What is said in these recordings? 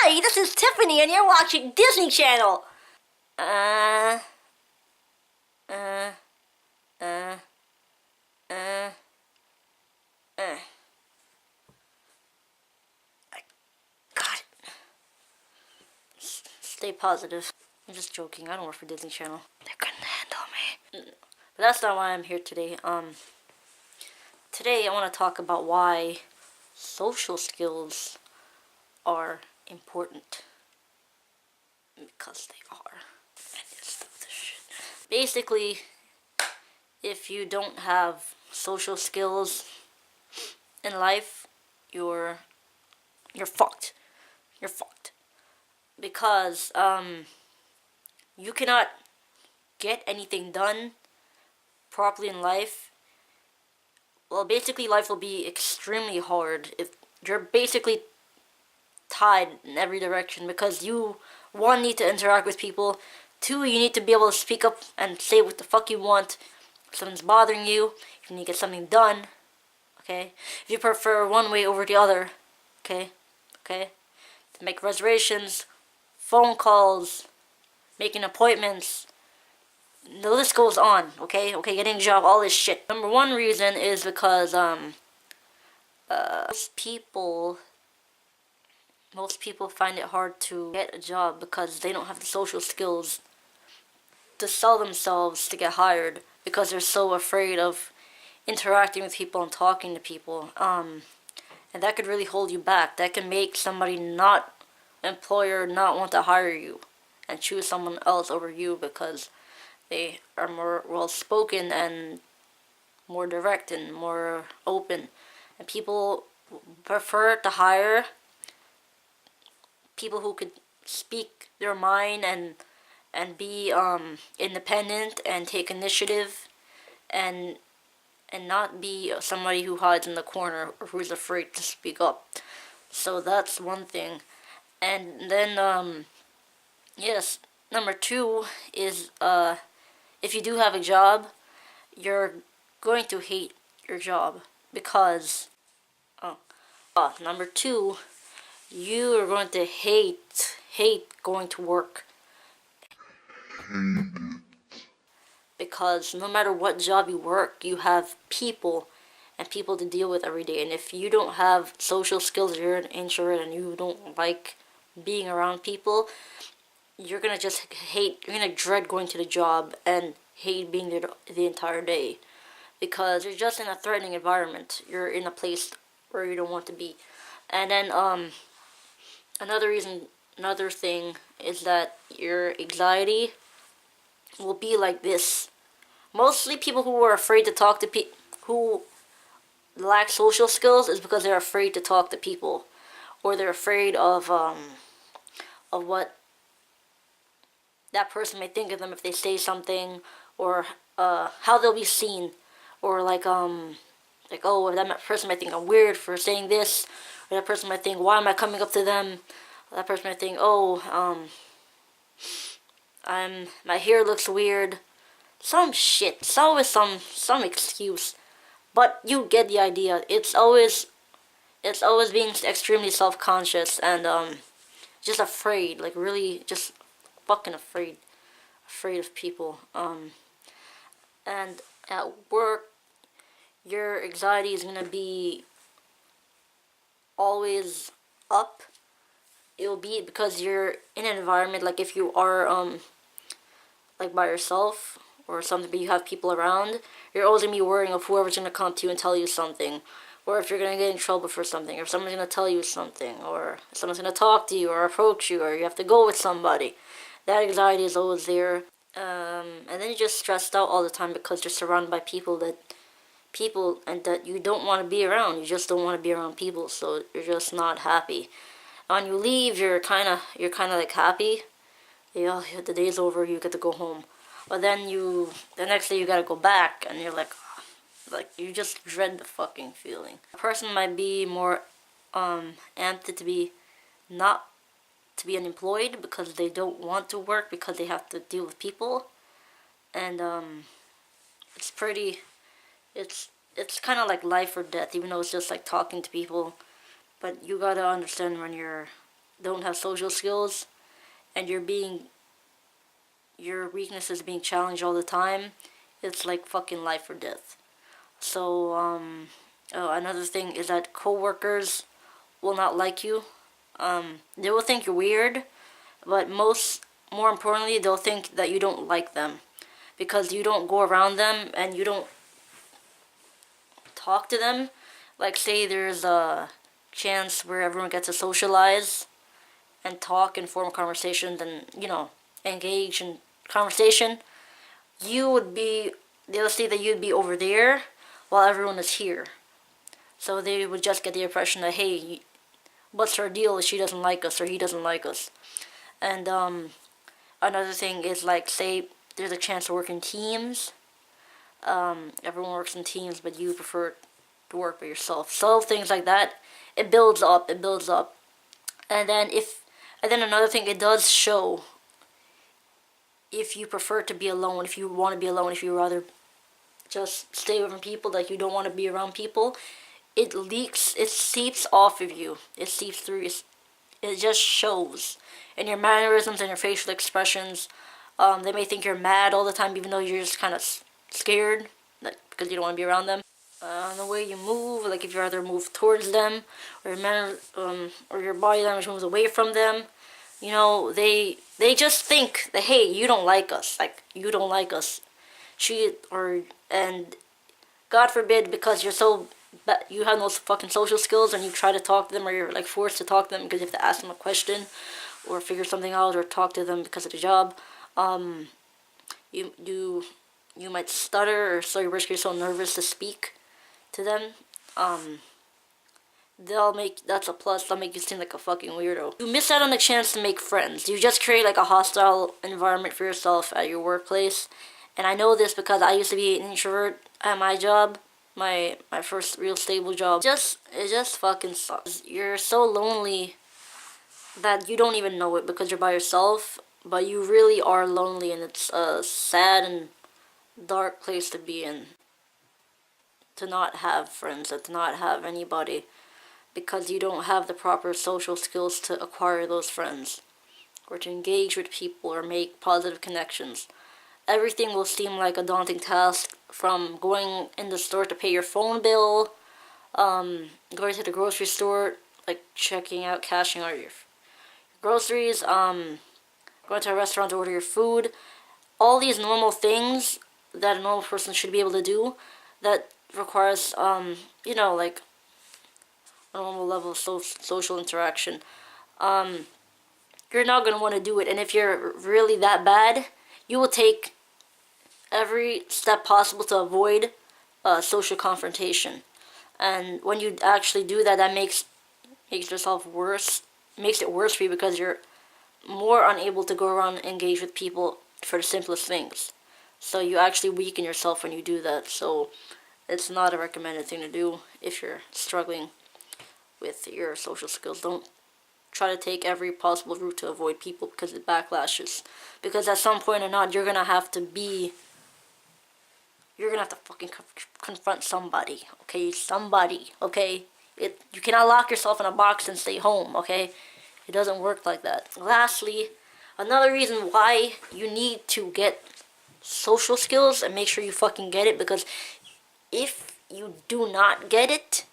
Hi, this is Tiffany, and you're watching Disney Channel. Uh, uh, uh, uh, uh. I got it. Stay positive. I'm just joking. I don't work for Disney Channel. They couldn't handle me. But that's not why I'm here today. Today I want to talk about why social skills are important. Because they are. And it's the shit. Basically, if you don't have social skills in life, you're fucked. You're fucked. Because you cannot get anything done properly in life. Well, basically life will be extremely hard if you're basically tied in every direction, because you, one, need to interact with people, two, you need to be able to speak up and say what the fuck you want if something's bothering you, if you need to get something done, okay? If you prefer one way over the other, okay? To make reservations, phone calls, making appointments, the list goes on, okay? Getting a job, all this shit. Number one reason is because, most people find it hard to get a job because they don't have the social skills to sell themselves to get hired, because they're so afraid of interacting with people and talking to people. And that could really hold you back. That can make somebody employer not want to hire you and choose someone else over you because they are more well-spoken and more direct and more open. And people prefer to hire people who could speak their mind and be independent and take initiative and not be somebody who hides in the corner or who's afraid to speak up. So that's one thing. And then yes, number two is if you do have a job, you're going to hate your job because number two, you are going to hate going to work. Because no matter what job you work, you have people and people to deal with every day. And if you don't have social skills, you're an introvert and you don't like being around people, you're gonna just hate, you're gonna dread going to the job and hate being there the entire day. Because you're just in a threatening environment. You're in a place where you don't want to be. And then another thing is that your anxiety will be like this. Mostly people who are afraid to talk to people, who lack social skills, is because they're afraid to talk to people, or they're afraid of what that person may think of them if they say something, or how they'll be seen, or like oh, that person might think I'm weird for saying this, or that person might think, why am I coming up to them? That person might think, oh, my hair looks weird. Some shit. It's always some excuse. But you get the idea. It's always being extremely self-conscious and just afraid, like really just fucking afraid of people. And at work, your anxiety is gonna be always up. It will be because you're in an environment, like if you are like by yourself or something, but you have people around, you're always gonna be worrying of whoever's gonna come to you and tell you something, or if you're gonna get in trouble for something, or if someone's gonna tell you something, or if someone's gonna talk to you or approach you, or you have to go with somebody. That anxiety is always there. And then you're just stressed out all the time because you're surrounded by people and that you don't want to be around. You just don't want to be around people, so you're just not happy. When you leave, you're kind of like happy. Yeah, the day's over, you get to go home. But then the next day you gotta go back, and you're like you just dread the fucking feeling. A person might be more amped to be unemployed because they don't want to work because they have to deal with people, and it's kind of like life or death, even though it's just like talking to people. But you gotta understand when you're don't have social skills, and your weakness is being challenged all the time, it's like fucking life or death. So, another thing is that coworkers will not like you. They will think you're weird, but more importantly, they'll think that you don't like them because you don't go around them and you don't talk to them. Like, say there's a chance where everyone gets to socialize and talk and form conversations and, engage in conversation. They'll say that you'd be over there while everyone is here. So they would just get the impression that, hey, what's her deal if she doesn't like us or he doesn't like us. And another thing is, like, say there's a chance to work in teams. Everyone works in teams, but you prefer to work by yourself. So things like that, it builds up. And then another thing, it does show if you prefer to be alone, if you want to be alone, if you rather just stay away from people, like you don't want to be around people, it seeps off of you. It seeps through. It just shows in your mannerisms and your facial expressions. They may think you're mad all the time, even though you're just kind of scared, like, because you don't want to be around them. The way you move, like if you rather move towards them, or your manner, or your body language moves away from them, they just think that, hey, you don't like us, and God forbid, because you have no fucking social skills and you try to talk to them, or you're like forced to talk to them because you have to ask them a question or figure something out or talk to them because of the job. You might stutter, or so you're so nervous to speak to them. That's a plus. They'll make you seem like a fucking weirdo. You miss out on the chance to make friends. You just create like a hostile environment for yourself at your workplace. And I know this because I used to be an introvert at my job, my first real stable job. It just fucking sucks. You're so lonely that you don't even know it because you're by yourself, but you really are lonely, and it's a sad and dark place to be in. To not have friends, to not have anybody, because you don't have the proper social skills to acquire those friends, or to engage with people, or make positive connections. Everything will seem like a daunting task, from going in the store to pay your phone bill, going to the grocery store, like cashing out your groceries, going to a restaurant to order your food. All these normal things that a normal person should be able to do, that requires, like a normal level of social interaction. You're not going to want to do it. And if you're really that bad, you will take every step possible to avoid social confrontation. And when you actually do that, that makes yourself worse. Makes it worse for you because you're more unable to go around and engage with people for the simplest things. So you actually weaken yourself when you do that. So it's not a recommended thing to do if you're struggling with your social skills. Don't try to take every possible route to avoid people because it backlashes. Because at some point or not, you're gonna have to fucking confront somebody. Okay, Okay, you cannot lock yourself in a box and stay home. Okay, it doesn't work like that. Lastly, another reason why you need to get social skills, and make sure you fucking get it, because if you do not get it,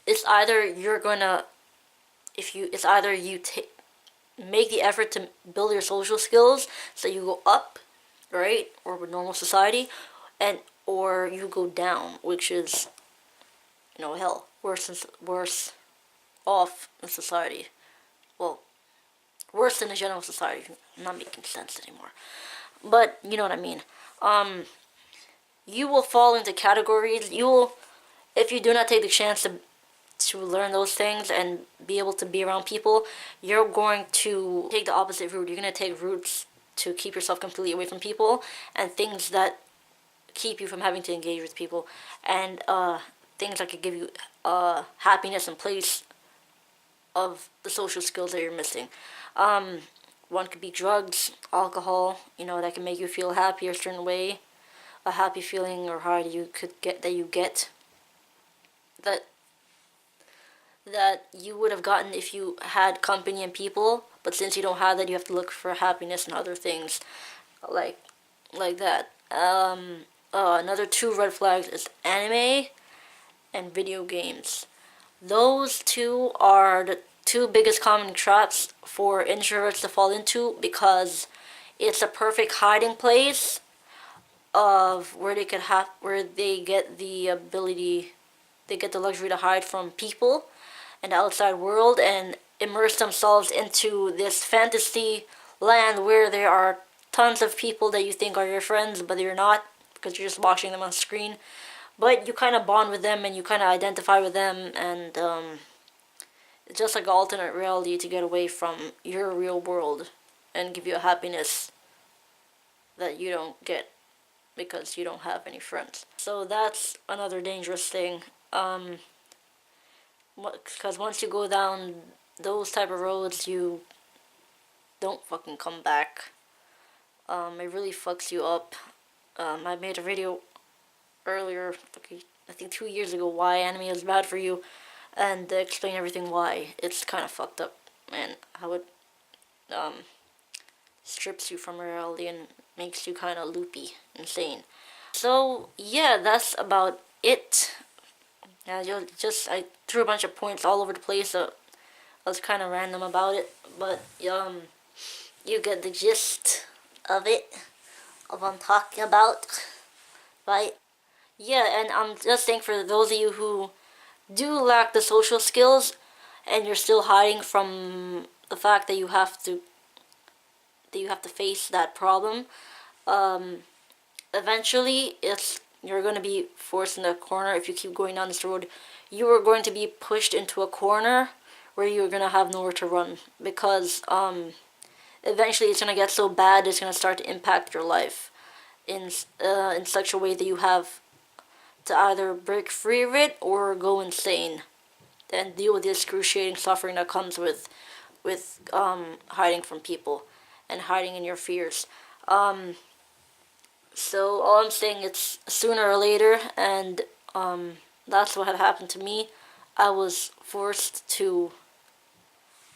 it's either you make the effort to build your social skills so you go up, right, or with normal society, or you go down, which is, hell, worse off in society. Well, worse than the general society. I'm not making sense anymore. But you know what I mean. You will fall into categories. If you do not take the chance to learn those things and be able to be around people, you're going to take the opposite route. You're going to take routes to keep yourself completely away from people, and things that keep you from having to engage with people, and things that could give you happiness in place of the social skills that you're missing. One could be drugs, alcohol, that can make you feel happy a certain way, a happy feeling or high that you get, that you would have gotten if you had company and people, but since you don't have that, you have to look for happiness and other things like that. Another two red flags is anime and video games. Those two are the two biggest common traps for introverts to fall into because it's a perfect hiding place of where they get the ability, they get the luxury to hide from people and the outside world and immerse themselves into this fantasy land where there are tons of people that you think are your friends, but you're not because you're just watching them on screen. But you kind of bond with them and you kind of identify with them, and it's just like an alternate reality to get away from your real world and give you a happiness that you don't get because you don't have any friends. So that's another dangerous thing. Because once you go down those type of roads, you don't fucking come back. It really fucks you up. I made a video earlier, I think 2 years ago, why anime is bad for you, and explain everything why. It's kind of fucked up, and how it strips you from reality and makes you kind of loopy, insane. So yeah, that's about it. Yeah, I threw a bunch of points all over the place, so I was kind of random about it, but you get the gist of it, of what I'm talking about, right? Yeah, and I'm just saying for those of you who do lack the social skills, and you're still hiding from the fact that you have to face that problem. Eventually, you're going to be forced in a corner. If you keep going down this road, you are going to be pushed into a corner where you're going to have nowhere to run, because eventually it's going to get so bad it's going to start to impact your life in such a way that you have to either break free of it or go insane and deal with the excruciating suffering that comes with hiding from people and hiding in your fears. So all I'm saying, it's sooner or later, and that's what had happened to me. I was forced to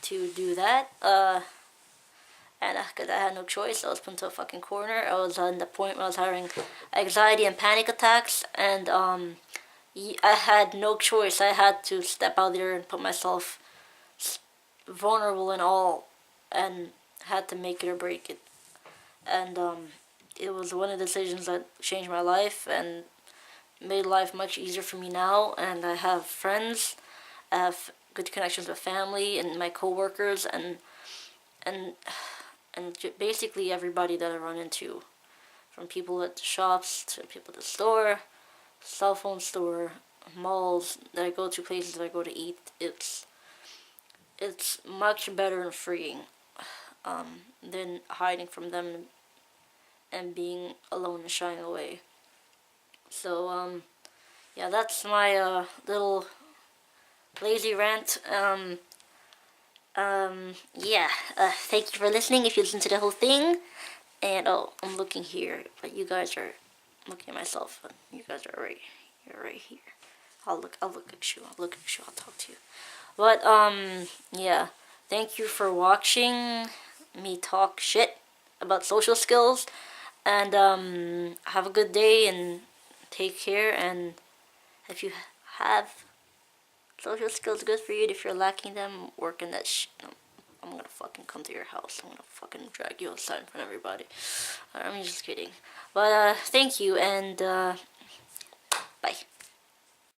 do that, and because I had no choice, I was put into a fucking corner. I was on the point where I was having anxiety and panic attacks, and I had no choice. I had to step out there and put myself vulnerable and all, and had to make it or break it. And it was one of the decisions that changed my life and made life much easier for me now. And I have friends, I have good connections with family and my coworkers, and basically everybody that I run into, from people at the shops to people at the store, cell phone store, malls that I go to, places that I go to eat. It's much better and freeing than hiding from them and being alone and shying away. So yeah, that's my little lazy rant. Yeah, thank you for listening if you listened to the whole thing. And oh, I'm looking here, but you guys are looking at myself, but you guys are you're right here. I'll look at you, I'll talk to you. But yeah, thank you for watching me talk shit about social skills, and have a good day and take care. And if you have social skills, good for you. If you're lacking them, work in that shit. I'm gonna fucking come to your house. I'm gonna fucking drag you outside in front of everybody. I'm just kidding. But thank you, and